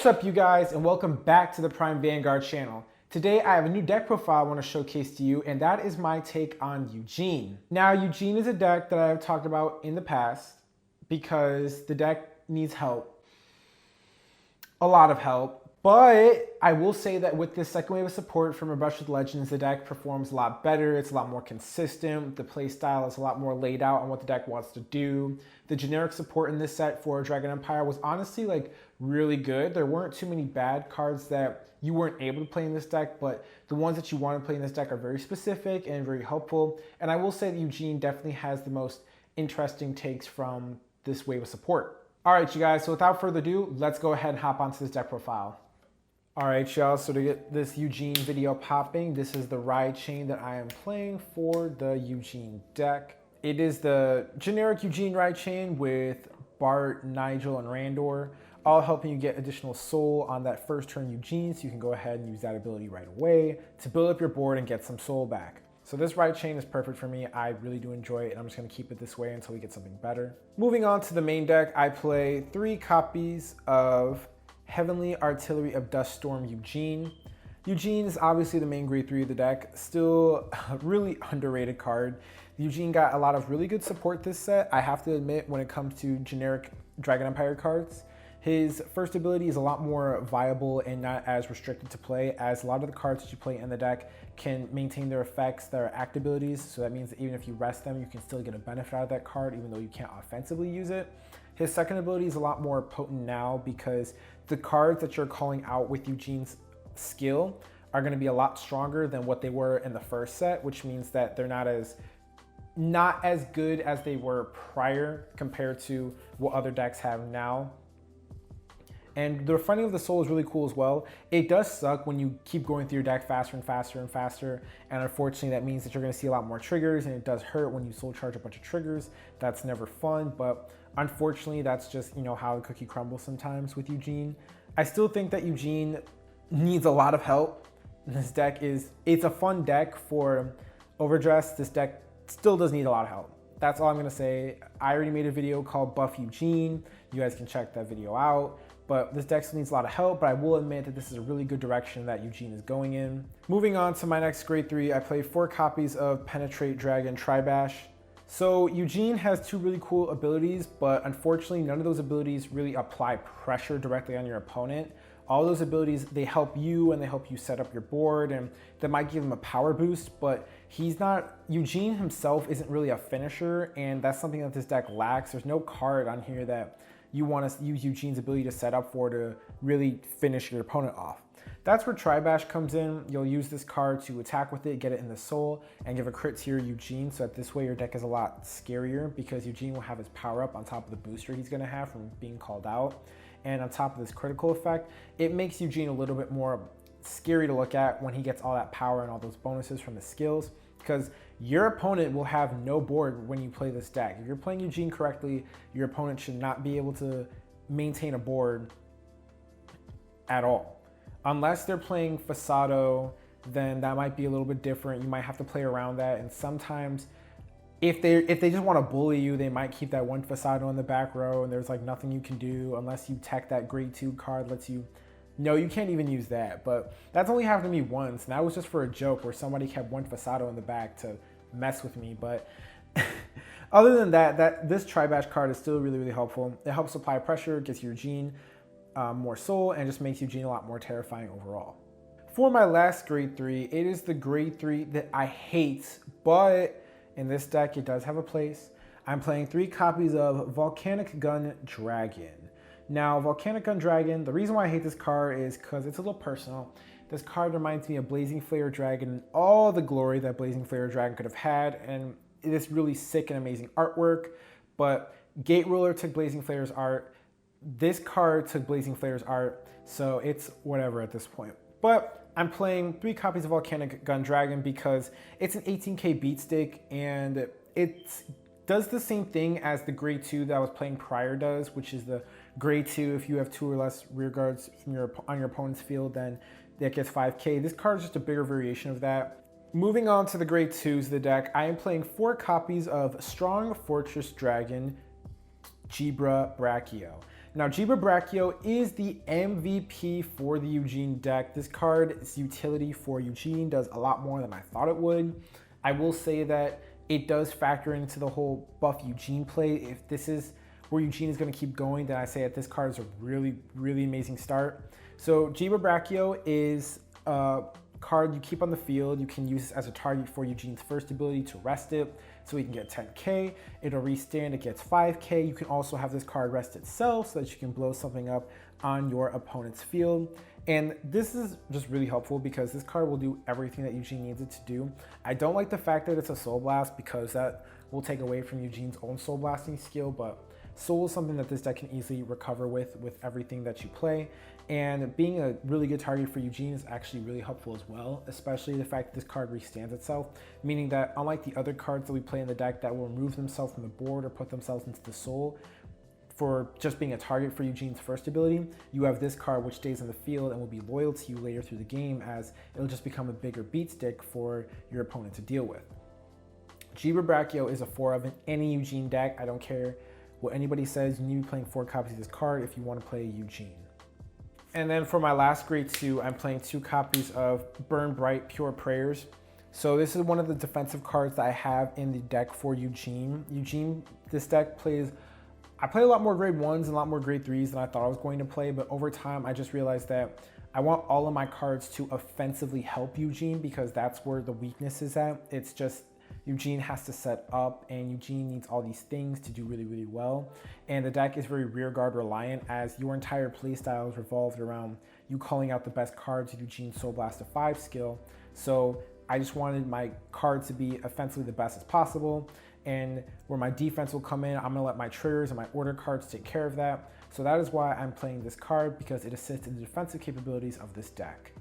up, you guys, and welcome back to the Prime Vanguard channel. Today I have a new deck profile I want to showcase to you, and that is my take on Eugene. Now, Eugene is a deck that I've talked about in the past because the deck needs help. A lot of help. But I will say that with this second wave of support from A Brush with Legends, the deck performs a lot better. It's a lot more consistent. The play style is a lot more laid out on what the deck wants to do. The generic support in this set for Dragon Empire was honestly like really good. There weren't too many bad cards that you weren't able to play in this deck, but the ones that you want to play in this deck are very specific and very helpful. And I will say that Eugene definitely has the most interesting takes from this wave of support. All right, you guys, so without further ado, let's go ahead and hop onto this deck profile. All right, y'all, so to get this Eugene video popping, this is the ride chain that I am playing for the Eugene deck. It is the generic Eugene ride chain with Bart, Nigel, and Randor, all helping you get additional soul on that first turn Eugene, so you can go ahead and use that ability right away to build up your board and get some soul back. So this ride chain is perfect for me. I really do enjoy it, and I'm just gonna keep it this way until we get something better. Moving on to the main deck, I play 3 copies of Heavenly Artillery of Duststorm Eugene. Eugene is obviously the main grade 3 of the deck, still a really underrated card. Eugene got a lot of really good support this set, I have to admit, when it comes to generic Dragon Empire cards. His first ability is a lot more viable and not as restricted to play, as a lot of the cards that you play in the deck can maintain their effects, their act abilities, so that means that even if you rest them, you can still get a benefit out of that card, even though you can't offensively use it. His second ability is a lot more potent now because the cards that you're calling out with Eugene's skill are going to be a lot stronger than what they were in the first set, which means that they're not as good as they were prior compared to what other decks have now. And the Refining of the Soul is really cool as well. It does suck when you keep going through your deck faster and faster and faster. And unfortunately, that means that you're going to see a lot more triggers, and it does hurt when you soul charge a bunch of triggers. That's never fun, but unfortunately, that's just, you know, how the cookie crumbles sometimes with Eugene. I still think that Eugene needs a lot of help. This deck it's a fun deck for Overdress. This deck still does need a lot of help. That's all I'm going to say. I already made a video called Buff Eugene. You guys can check that video out. But this deck still needs a lot of help, but I will admit that this is a really good direction that Eugene is going in. Moving on to my next grade 3, I play 4 copies of Penetrate Dragon Tribash. So Eugene has 2 really cool abilities, but unfortunately none of those abilities really apply pressure directly on your opponent. All those abilities, they help you and they help you set up your board, and they might give him a power boost, but Eugene himself isn't really a finisher, and that's something that this deck lacks. There's no card on here that you want to use Eugene's ability to set up for to really finish your opponent off. That's where Tribash comes in. You'll use this card to attack with it, get it in the soul, and give a crit to your Eugene, so that this way your deck is a lot scarier because Eugene will have his power up on top of the booster he's going to have from being called out. And on top of this critical effect, it makes Eugene a little bit more scary to look at when he gets all that power and all those bonuses from his skills, because your opponent will have no board when you play this deck. If you're playing Eugene correctly, your opponent should not be able to maintain a board at all. Unless they're playing Fasado, then that might be a little bit different. You might have to play around that, and sometimes if they just want to bully you, they might keep that one Fasado in the back row, and there's like nothing you can do unless you tech that grade 2 card lets you. No, you can't even use that, but that's only happened to me once, and that was just for a joke where somebody kept one Fasado in the back to mess with me. But other than that, this Tribash card is still really, really helpful. It helps apply pressure, gets Eugene more soul, and just makes Eugene a lot more terrifying overall. For my last grade 3, it is the grade 3 that I hate, but in this deck, it does have a place. I'm playing 3 copies of Volcanic Gun Dragon. Now, Volcanic Gun Dragon, the reason why I hate this card is because it's a little personal. This card reminds me of Blazing Flare Dragon and all the glory that Blazing Flare Dragon could have had, and it is really sick and amazing artwork, but Gate Ruler took Blazing Flare's art. This card took Blazing Flare's art, so it's whatever at this point. But I'm playing 3 copies of Volcanic Gun Dragon because it's an 18k beat stick, and it does the same thing as the grade 2 that I was playing prior does, which is the grade 2. If you have 2 or less rear guards on your opponent's field, then that gets 5k. This card is just a bigger variation of that. Moving on to the grade 2s of the deck, I am playing 4 copies of Strong Fortress Dragon Gibra Brachio. Now, Jiba Brachio is the MVP for the Eugene deck. This card's utility for Eugene does a lot more than I thought it would. I will say that it does factor into the whole buff Eugene play. If this is where Eugene is going to keep going, then I say that this card is a really, really amazing start. So Jiba Brachio is a card you keep on the field. You can use this as a target for Eugene's first ability to rest it, so he can get 10k. It'll restand, it gets 5k. You can also have this card rest itself so that you can blow something up on your opponent's field. And this is just really helpful because this card will do everything that Eugene needs it to do. I don't like the fact that it's a Soul Blast because that will take away from Eugene's own Soul Blasting skill, but Soul is something that this deck can easily recover with everything that you play. And being a really good target for Eugene is actually really helpful as well, especially the fact that this card restands itself, meaning that unlike the other cards that we play in the deck that will remove themselves from the board or put themselves into the soul, for just being a target for Eugene's first ability, you have this card which stays in the field and will be loyal to you later through the game, as it'll just become a bigger beat stick for your opponent to deal with. Jiba Brachio is a 4 of in any Eugene deck. I don't care what anybody says, you need to be playing 4 copies of this card if you want to play Eugene. And then for my last grade 2, I'm playing 2 copies of Burn Bright Pure Prayers. So this is one of the defensive cards that I have in the deck for Eugene. This deck I play a lot more grade 1s and a lot more grade 3s than I thought I was going to play, but over time I just realized that I want all of my cards to offensively help Eugene because that's where the weakness is at. It's just Eugene has to set up and Eugene needs all these things to do really, really well. And the deck is very rearguard reliant as your entire playstyle is revolved around you calling out the best cards with Eugene's Soul Blast to 5 skill. So I just wanted my cards to be offensively the best as possible. And where my defense will come in, I'm gonna let my triggers and my order cards take care of that. So that is why I'm playing this card, because it assists in the defensive capabilities of this deck.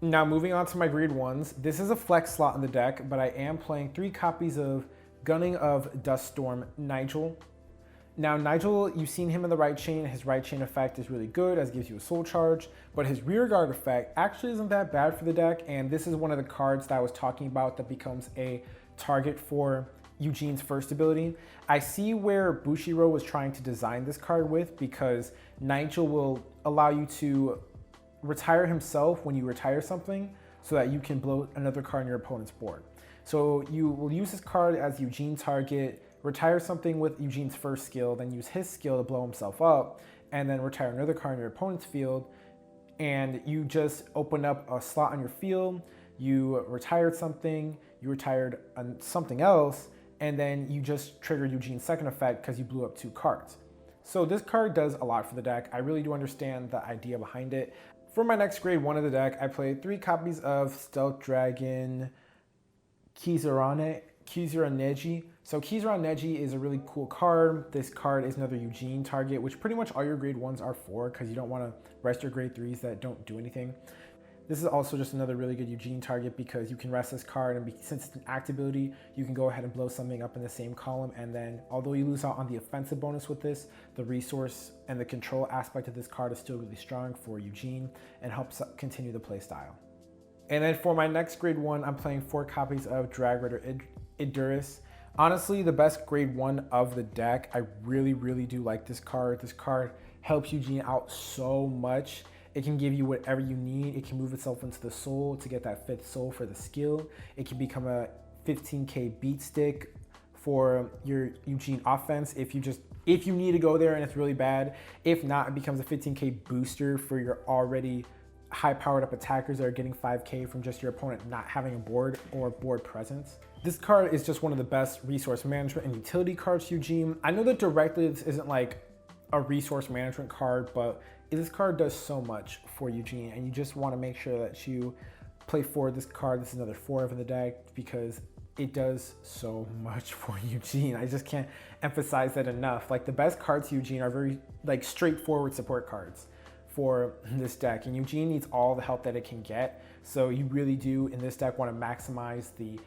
Now moving on to my grade 1s, this is a flex slot in the deck, but I am playing 3 copies of Gunning of Duststorm Nigel. Now Nigel, you've seen him in the right chain. His right chain effect is really good as it gives you a soul charge, but his rear guard effect actually isn't that bad for the deck. And this is one of the cards that I was talking about that becomes a target for Eugene's first ability. I see where Bushiroad was trying to design this card with, because Nigel will allow you to retire himself when you retire something so that you can blow another card on your opponent's board. So you will use this card as Eugene target, retire something with Eugene's first skill, then use his skill to blow himself up, and then retire another card on your opponent's field, and you just open up a slot on your field, you retired something, you retired something else, and then you just triggered Eugene's second effect because you blew up 2 cards. So this card does a lot for the deck. I really do understand the idea behind it. For my next grade 1 of the deck, I played 3 copies of Stealth Dragon Kizanreiji. So Kizanreiji is a really cool card. This card is another Eugene target, which pretty much all your grade 1s are for, because you don't want to rest your grade 3s that don't do anything. This is also just another really good Eugene target because you can rest this card, and since it's an act ability, you can go ahead and blow something up in the same column. And then although you lose out on the offensive bonus with this, the resource and the control aspect of this card is still really strong for Eugene and helps continue the play style. And then for my next grade 1, I'm playing 4 copies of Dragritter Iduriss. Honestly, the best grade 1 of the deck. I really, really do like this card. This card helps Eugene out so much. It can give you whatever you need. It can move itself into the soul to get that 5th soul for the skill. It can become a 15k beat stick for your Eugene offense if you need to go there and it's really bad. If not, it becomes a 15k booster for your already high powered up attackers that are getting 5k from just your opponent not having a board or board presence. This card is just one of the best resource management and utility cards to Eugene. I know that directly this isn't like a resource management card, but this card does so much for Eugene, and you just want to make sure that you play forward this card. This is another 4 of the deck because it does so much for Eugene. I just can't emphasize that enough. Like, the best cards to Eugene are very like straightforward support cards for this deck, and Eugene needs all the help that it can get. So you really do in this deck want to maximize the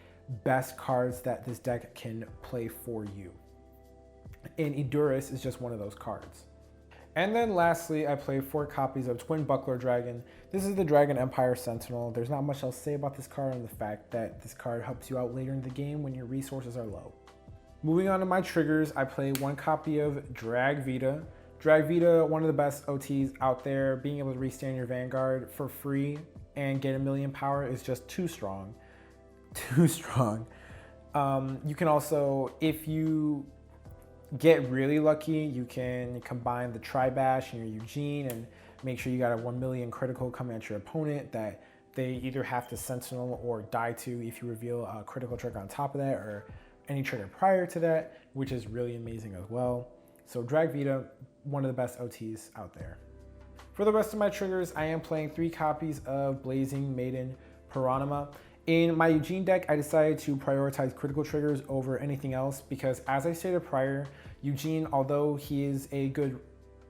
best cards that this deck can play for you. And Iduriss is just one of those cards. And then lastly, I play 4 copies of Twin Buckler Dragon. This is the Dragon Empire Sentinel. There's not much else to say about this card, and the fact that this card helps you out later in the game when your resources are low. Moving on to my triggers, I play 1 copy of Dragveda. Dragveda, one of the best OTs out there. Being able to restand your Vanguard for free and get 1,000,000 power is just too strong. Too strong. You can also, if you get really lucky, you can combine the Tri-Bash and your Eugene and make sure you got a 1,000,000 critical coming at your opponent that they either have to Sentinel or die to if you reveal a critical trigger on top of that or any trigger prior to that, which is really amazing as well. So Dragveda, one of the best OTs out there. For the rest of my triggers, I am playing 3 copies of Blazing Maiden Parama. In my Eugene deck, I decided to prioritize critical triggers over anything else because, as I stated prior, Eugene, although he is a good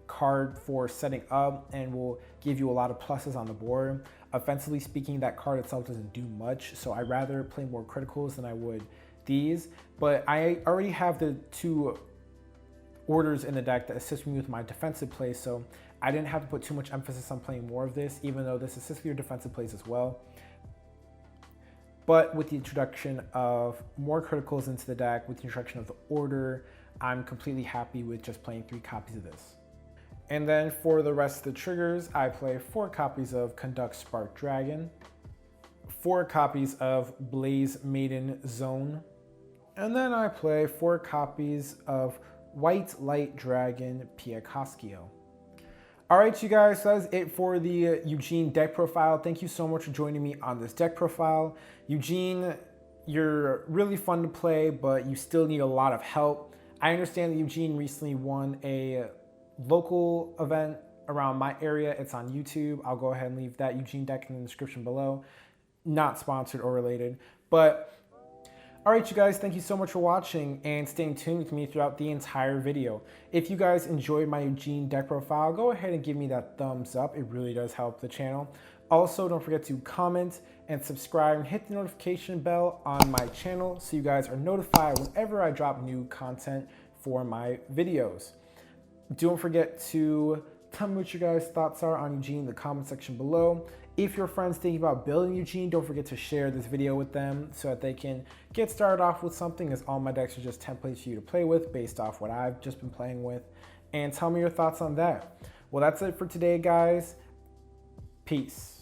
card for setting up and will give you a lot of pluses on the board, offensively speaking, that card itself doesn't do much. So I'd rather play more criticals than I would these. But I already have the 2 orders in the deck that assist me with my defensive plays, so I didn't have to put too much emphasis on playing more of this, even though this assists your defensive plays as well. But with the introduction of more criticals into the deck, with the introduction of the order, I'm completely happy with just playing 3 copies of this. And then for the rest of the triggers, I play 4 copies of Conduct Spark Dragon, 4 copies of Blaze Maiden Zonne, and then I play 4 copies of White Light Dragon Piacoschio. All right, you guys, so that's it for the Eugene deck profile. Thank you so much for joining me on this deck profile. Eugene, you're really fun to play, but you still need a lot of help. I understand that Eugene recently won a local event around my area. It's on YouTube. I'll go ahead and leave that Eugene deck in the description below. Not sponsored or related, but all right, you guys, thank you so much for watching and staying tuned with me throughout the entire video. If you guys enjoyed my Eugene deck profile, go ahead and give me that thumbs up. It really does help the channel. Also, don't forget to comment and subscribe and hit the notification bell on my channel so you guys are notified whenever I drop new content for my videos. Don't forget to tell me what your guys' thoughts are on Eugene in the comment section below. If your friends thinking about building Eugene, don't forget to share this video with them so that they can get started off with something, as all my decks are just templates for you to play with based off what I've just been playing with. And tell me your thoughts on that. Well, that's it for today, guys. Peace.